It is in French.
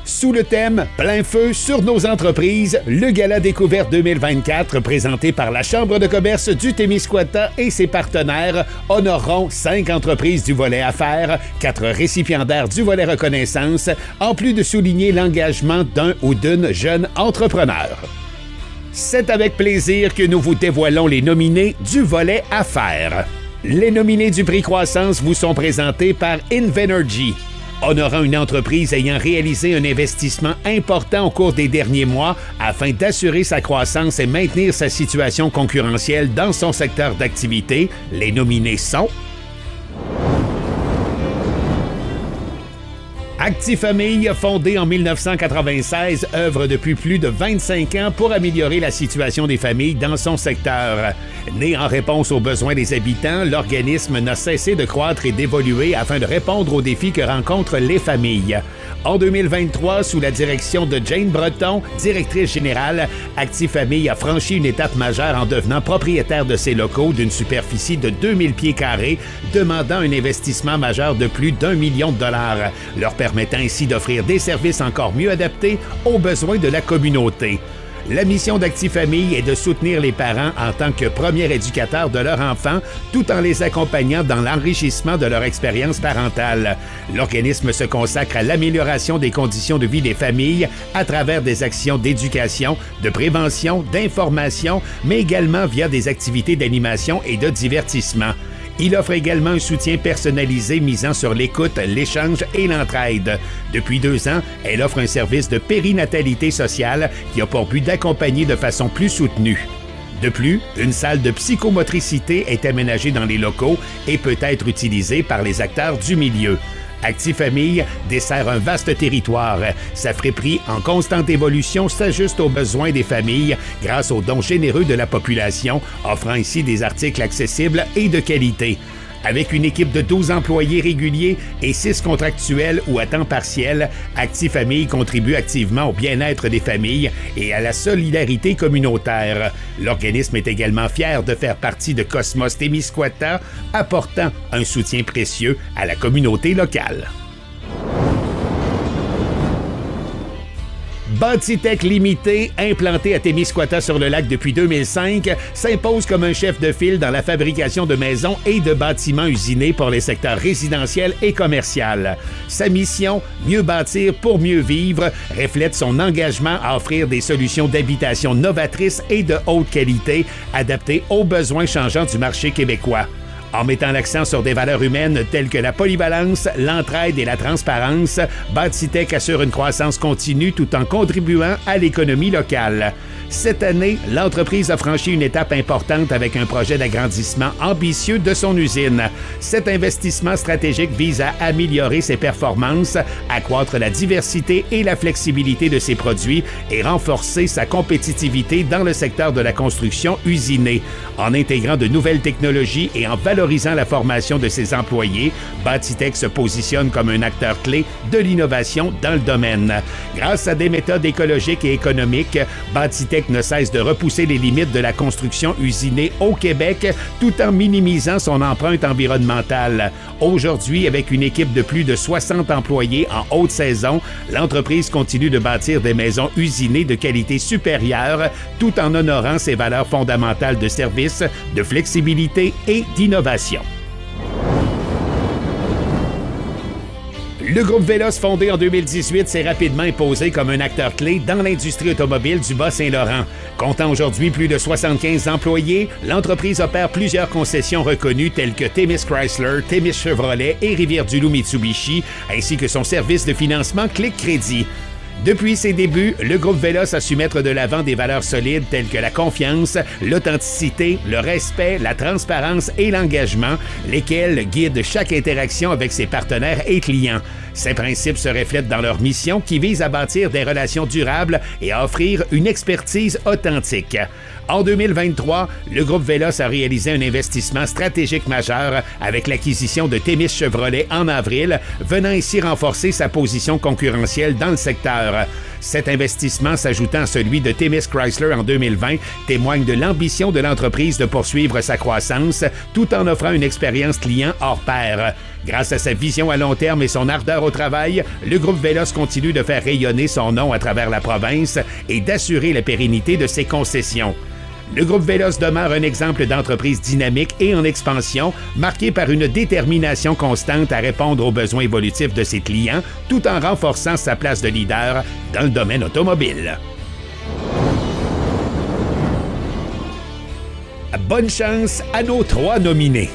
Sous le thème « Plein feu sur nos entreprises », le Gala Découverte 2024, présenté par la Chambre de commerce du Témiscouata et ses partenaires, honoreront 5 entreprises du volet affaires, 4 récipiendaires du volet reconnaissance, en plus de souligner l'engagement d'un ou d'une jeune entrepreneur. C'est avec plaisir que nous vous dévoilons les nominés du volet affaires. Les nominés du prix Croissance vous sont présentés par Invenergy, honorant une entreprise ayant réalisé un investissement important au cours des derniers mois afin d'assurer sa croissance et maintenir sa situation concurrentielle dans son secteur d'activité. Les nominés sont Actifamille, fondée en 1996, œuvre depuis plus de 25 ans pour améliorer la situation des familles dans son secteur. Né en réponse aux besoins des habitants, l'organisme n'a cessé de croître et d'évoluer afin de répondre aux défis que rencontrent les familles. En 2023, sous la direction de Jane Breton, directrice générale, Actifamille a franchi une étape majeure en devenant propriétaire de ses locaux d'une superficie de 2000 pieds carrés, demandant un investissement majeur de plus d'1 million de dollars, leur permettant ainsi d'offrir des services encore mieux adaptés aux besoins de la communauté. La mission d'Actifamille est de soutenir les parents en tant que premier éducateur de leur enfant, tout en les accompagnant dans l'enrichissement de leur expérience parentale. L'organisme se consacre à l'amélioration des conditions de vie des familles à travers des actions d'éducation, de prévention, d'information, mais également via des activités d'animation et de divertissement. Il offre également un soutien personnalisé misant sur l'écoute, l'échange et l'entraide. Depuis 2 ans, elle offre un service de périnatalité sociale qui a pour but d'accompagner de façon plus soutenue. De plus, une salle de psychomotricité est aménagée dans les locaux et peut être utilisée par les acteurs du milieu. Actifamille dessert un vaste territoire. Sa friperie en constante évolution s'ajuste aux besoins des familles grâce aux dons généreux de la population, offrant ainsi des articles accessibles et de qualité. Avec une équipe de 12 employés réguliers et 6 contractuels ou à temps partiel, Actifamille contribue activement au bien-être des familles et à la solidarité communautaire. L'organisme est également fier de faire partie de Cosmos Témiscouata, apportant un soutien précieux à la communauté locale. Bâtitech Limité, implanté à Témiscouata sur le lac depuis 2005, s'impose comme un chef de file dans la fabrication de maisons et de bâtiments usinés pour les secteurs résidentiels et commercial. Sa mission, mieux bâtir pour mieux vivre, reflète son engagement à offrir des solutions d'habitation novatrices et de haute qualité, adaptées aux besoins changeants du marché québécois. En mettant l'accent sur des valeurs humaines telles que la polyvalence, l'entraide et la transparence, Bâtitech assure une croissance continue tout en contribuant à l'économie locale. Cette année, l'entreprise a franchi une étape importante avec un projet d'agrandissement ambitieux de son usine. Cet investissement stratégique vise à améliorer ses performances, accroître la diversité et la flexibilité de ses produits et renforcer sa compétitivité dans le secteur de la construction usinée. En intégrant de nouvelles technologies et en valorisant la formation de ses employés, Bâtitech se positionne comme un acteur clé de l'innovation dans le domaine. Grâce à des méthodes écologiques et économiques, Bâtitech ne cesse de repousser les limites de la construction usinée au Québec tout en minimisant son empreinte environnementale. Aujourd'hui, avec une équipe de plus de 60 employés en haute saison, l'entreprise continue de bâtir des maisons usinées de qualité supérieure tout en honorant ses valeurs fondamentales de service, de flexibilité et d'innovation. Le groupe Vélos, fondé en 2018, s'est rapidement imposé comme un acteur clé dans l'industrie automobile du Bas-Saint-Laurent. Comptant aujourd'hui plus de 75 employés, l'entreprise opère plusieurs concessions reconnues telles que Témis Chrysler, Témis Chevrolet et Rivière-du-Loup Mitsubishi, ainsi que son service de financement Clic Crédit. Depuis ses débuts, le groupe Vélos a su mettre de l'avant des valeurs solides telles que la confiance, l'authenticité, le respect, la transparence et l'engagement, lesquels guident chaque interaction avec ses partenaires et clients. Ces principes se reflètent dans leur mission qui vise à bâtir des relations durables et à offrir une expertise authentique. En 2023, le groupe Vélos a réalisé un investissement stratégique majeur avec l'acquisition de Témis Chevrolet en avril, venant ainsi renforcer sa position concurrentielle dans le secteur. secteur. Cet investissement, s'ajoutant à celui de Themis Chrysler en 2020, témoigne de l'ambition de l'entreprise de poursuivre sa croissance tout en offrant une expérience client hors pair. Grâce à sa vision à long terme et son ardeur au travail, le groupe Veloz continue de faire rayonner son nom à travers la province et d'assurer la pérennité de ses concessions. Le groupe Veloz demeure un exemple d'entreprise dynamique et en expansion, marqué par une détermination constante à répondre aux besoins évolutifs de ses clients, tout en renforçant sa place de leader dans le domaine automobile. Bonne chance à nos 3 nominés.